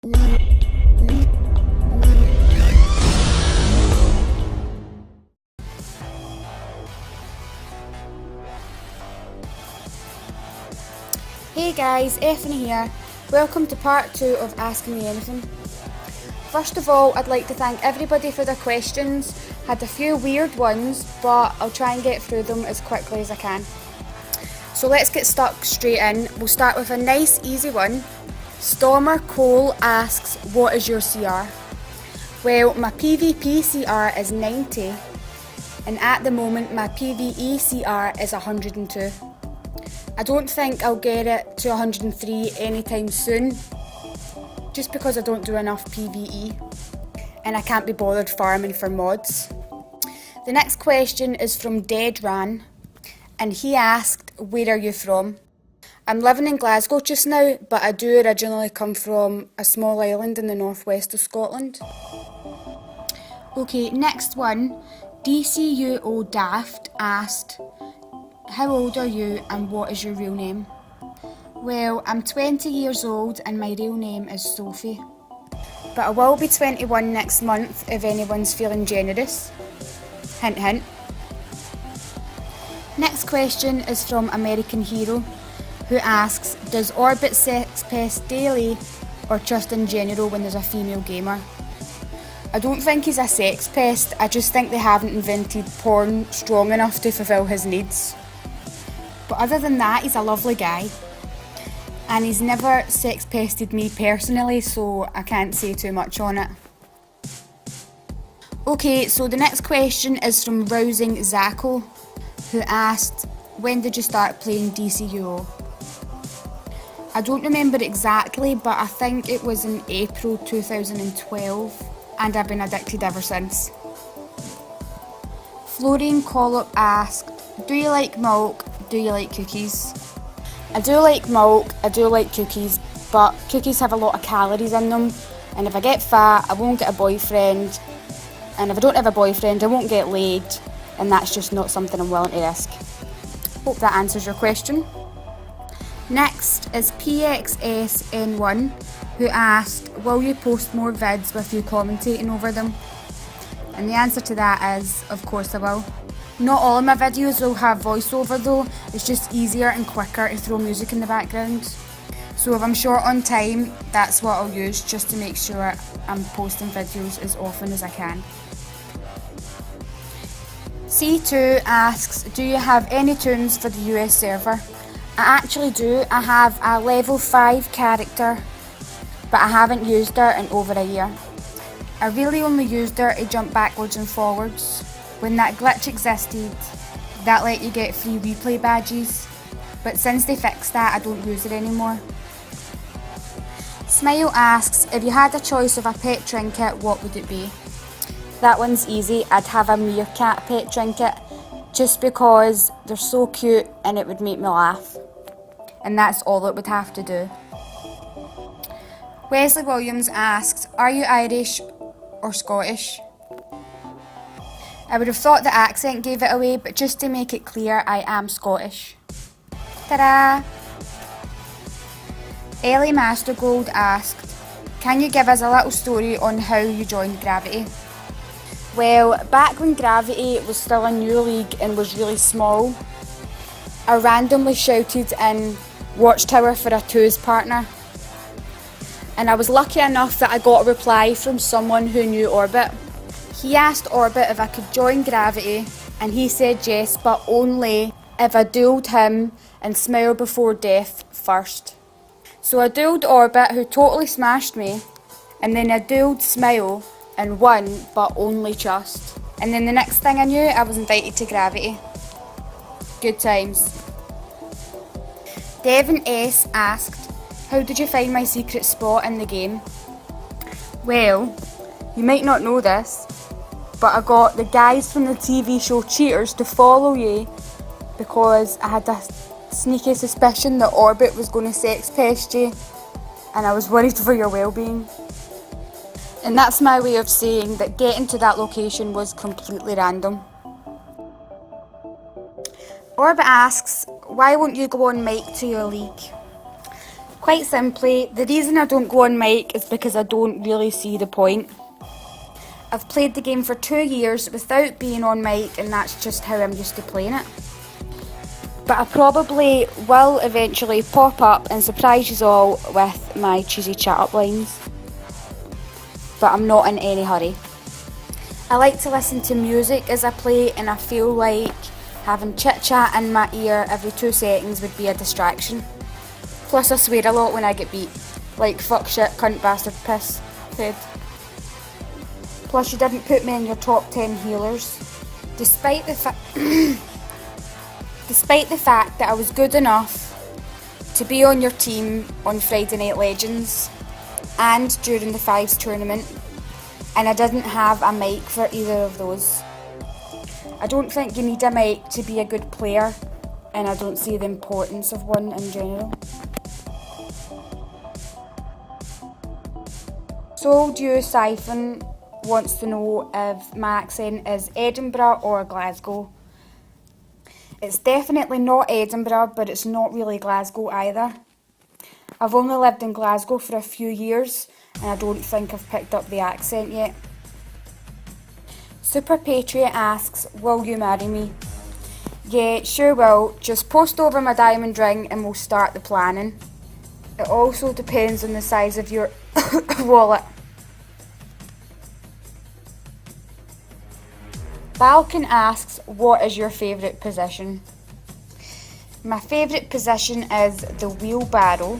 Hey guys, Ephany here. Welcome to part 2 of Asking Me Anything. First of all, I'd like to thank everybody for their questions. Had a few weird ones, but I'll try and get through them as quickly as I can. So let's get stuck straight in. We'll start with a nice easy one. Stormer Cole asks, what is your CR? Well, my PvP CR is 90, and at the moment my PvE CR is 102. I don't think I'll get it to 103 anytime soon, just because I don't do enough PvE and I can't be bothered farming for mods. The next question is from Deadran, and he asked, where are you from? I'm living in Glasgow just now, but I do originally come from a small island in the northwest of Scotland. Okay, next one. DCUO Daft asked, how old are you and what is your real name? Well, I'm 20 years old and my real name is Sophie. But I will be 21 next month if anyone's feeling generous. Hint hint. Next question is from American Hero, who asks, does Orbit sex pest daily or just in general when there's a female gamer? I don't think he's a sex pest, I just think they haven't invented porn strong enough to fulfill his needs. But other than that, he's a lovely guy. And he's never sex pested me personally, so I can't say too much on it. Okay, so the next question is from Rousing Zacco, who asked, when did you start playing DCUO? I don't remember exactly, but I think it was in April 2012, and I've been addicted ever since. Florian Collop asked, do you like milk? Do you like cookies? I do like milk, I do like cookies, but cookies have a lot of calories in them, and if I get fat, I won't get a boyfriend, and if I don't have a boyfriend, I won't get laid, and that's just not something I'm willing to risk. Hope that answers your question. Next is PXSN1, who asked, will you post more vids with you commentating over them? And the answer to that is, of course I will. Not all of my videos will have voiceover though, it's just easier and quicker to throw music in the background. So if I'm short on time, that's what I'll use just to make sure I'm posting videos as often as I can. C2 asks, do you have any tunes for the US server? I actually do. I have a level 5 character, but I haven't used her in over a year. I really only used her to jump backwards and forwards. When that glitch existed, that let you get free replay badges, but since they fixed that, I don't use it anymore. Smile asks, if you had a choice of a pet trinket, what would it be? That one's easy. I'd have a meerkat pet trinket, just because they're so cute and it would make me laugh. And that's all it would have to do. Wesley Williams asks, are you Irish or Scottish? I would have thought the accent gave it away, but just to make it clear, I am Scottish. Ta-da! Ellie Mastergold asked, can you give us a little story on how you joined Gravity? Well, back when Gravity was still a new league and was really small, I randomly shouted in Watchtower for a twos partner. And I was lucky enough that I got a reply from someone who knew Orbit. He asked Orbit if I could join Gravity, and he said yes, but only if I duelled him and Smile Before Death first. So I duelled Orbit, who totally smashed me, and then I duelled Smile and won, but only just. And then the next thing I knew, I was invited to Gravity. Good times. Devon S asked, how did you find my secret spot in the game? Well, you might not know this, but I got the guys from the TV show Cheaters to follow you because I had a sneaky suspicion that Orbit was going to sex pest you, and I was worried for your well-being. And that's my way of saying that getting to that location was completely random. Orbit asks, why won't you go on mic to your league? Quite simply, the reason I don't go on mic is because I don't really see the point. I've played the game for 2 years without being on mic, and that's just how I'm used to playing it. But I probably will eventually pop up and surprise you all with my cheesy chat-up lines. But I'm not in any hurry. I like to listen to music as I play, and I feel like having chit-chat in my ear every 2 seconds would be a distraction. Plus I swear a lot when I get beat. Like fuck, shit, cunt, bastard, piss, head. Plus you didn't put me in your top 10 healers. Despite the fact that I was good enough to be on your team on Friday Night Legends and during the Fives tournament, and I didn't have a mic for either of those. I don't think you need a mic to be a good player, and I don't see the importance of one in general. So Dew Siphon wants to know if my accent is Edinburgh or Glasgow. It's definitely not Edinburgh, but it's not really Glasgow either. I've only lived in Glasgow for a few years, and I don't think I've picked up the accent yet. Super Patriot asks, will you marry me? Yeah, sure will. Just post over my diamond ring and we'll start the planning. It also depends on the size of your wallet. Balkan asks, what is your favourite position? My favourite position is the wheelbarrow.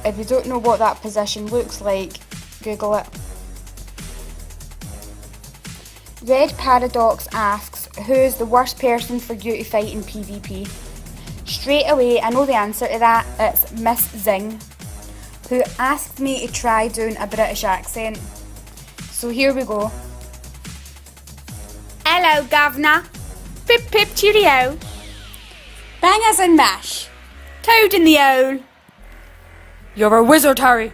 If you don't know what that position looks like, Google it. Red Paradox asks, who is the worst person for you to fight in PvP? Straight away, I know the answer to that. It's Miss Zing, who asked me to try doing a British accent. So here we go. Hello, governor. Pip pip cheerio. Bangers and mash. Toad in the hole. You're a wizard, Harry.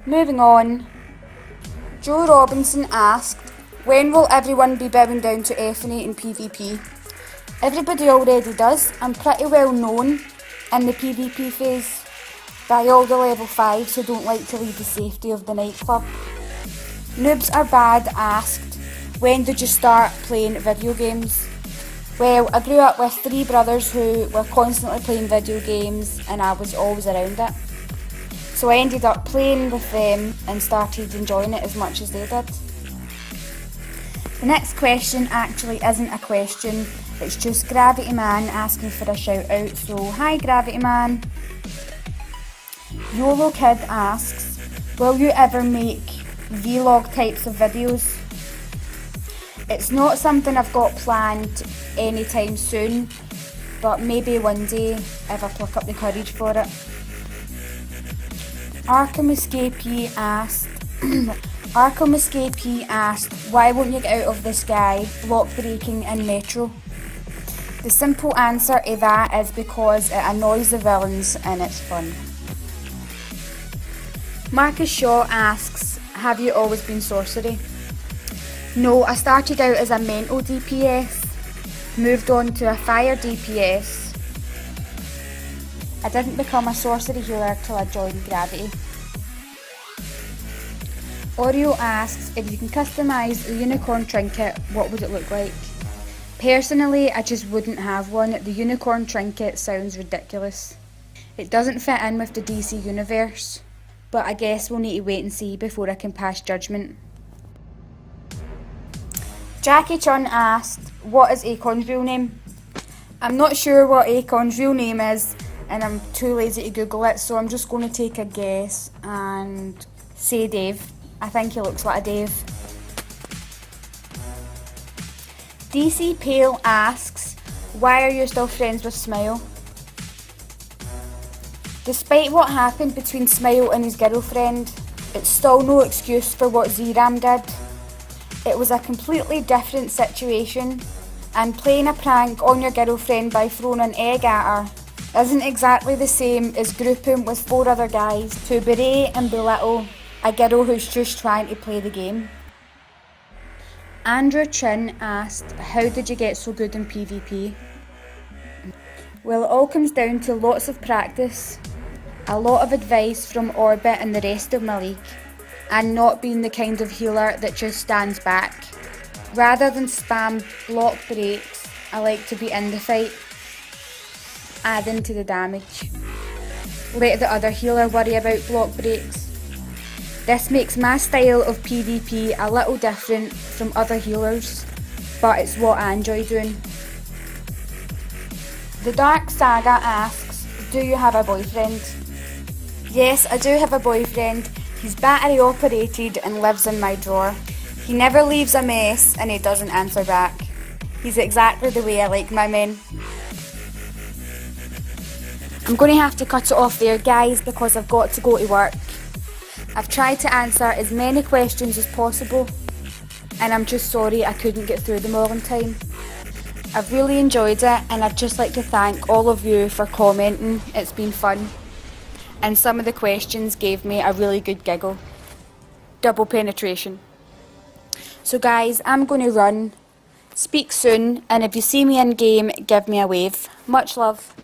Moving on. Joe Robinson asked, when will everyone be bowing down to Ephany in PvP? Everybody already does. I'm pretty well known in the PvP phase by all the level 5s who don't like to leave the safety of the nightclub. Noobs Are Bad asked, when did you start playing video games? Well, I grew up with 3 brothers who were constantly playing video games, and I was always around it. So I ended up playing with them and started enjoying it as much as they did. The next question actually isn't a question, it's just Gravity Man asking for a shout out. So hi Gravity Man. YOLO Kid asks, will you ever make vlog types of videos? It's not something I've got planned anytime soon, but maybe one day if I pluck up the courage for it. Arkham Escapee asked, why won't you get out of the sky, block breaking in Metro? The simple answer to that is because it annoys the villains and it's fun. Marcus Shaw asks, have you always been sorcery? No, I started out as a mental DPS, moved on to a fire DPS. I didn't become a sorcery healer till I joined Gravity. Oreo asks, if you can customise the unicorn trinket, what would it look like? Personally, I just wouldn't have one. The unicorn trinket sounds ridiculous. It doesn't fit in with the DC universe, but I guess we'll need to wait and see before I can pass judgment. Jackie Chun asked, what is Akon's real name? I'm not sure what Akon's real name is, and I'm too lazy to Google it, so I'm just going to take a guess and say Dave. I think he looks like a Dave. DC Pale asks, why are you still friends with Smile? Despite what happened between Smile and his girlfriend, it's still no excuse for what Zeram did. It was a completely different situation, and playing a prank on your girlfriend by throwing an egg at her isn't exactly the same as grouping with 4 other guys to berate and belittle a girl who's just trying to play the game. Andrew Chin asked, how did you get so good in PvP? Well, it all comes down to lots of practice, a lot of advice from Orbit and the rest of my league, and not being the kind of healer that just stands back. Rather than spam block breaks, I like to be in the fight, adding to the damage. Let the other healer worry about block breaks. This makes my style of PvP a little different from other healers, but it's what I enjoy doing. The Dark Saga asks, do you have a boyfriend? Yes, I do have a boyfriend. He's battery operated and lives in my drawer. He never leaves a mess and he doesn't answer back. He's exactly the way I like my men. I'm going to have to cut it off there, guys, because I've got to go to work. I've tried to answer as many questions as possible, and I'm just sorry I couldn't get through them all in time. I've really enjoyed it, and I'd just like to thank all of you for commenting. It's been fun, and some of the questions gave me a really good giggle. Double penetration. So guys, I'm going to run. Speak soon, and if you see me in game, give me a wave. Much love.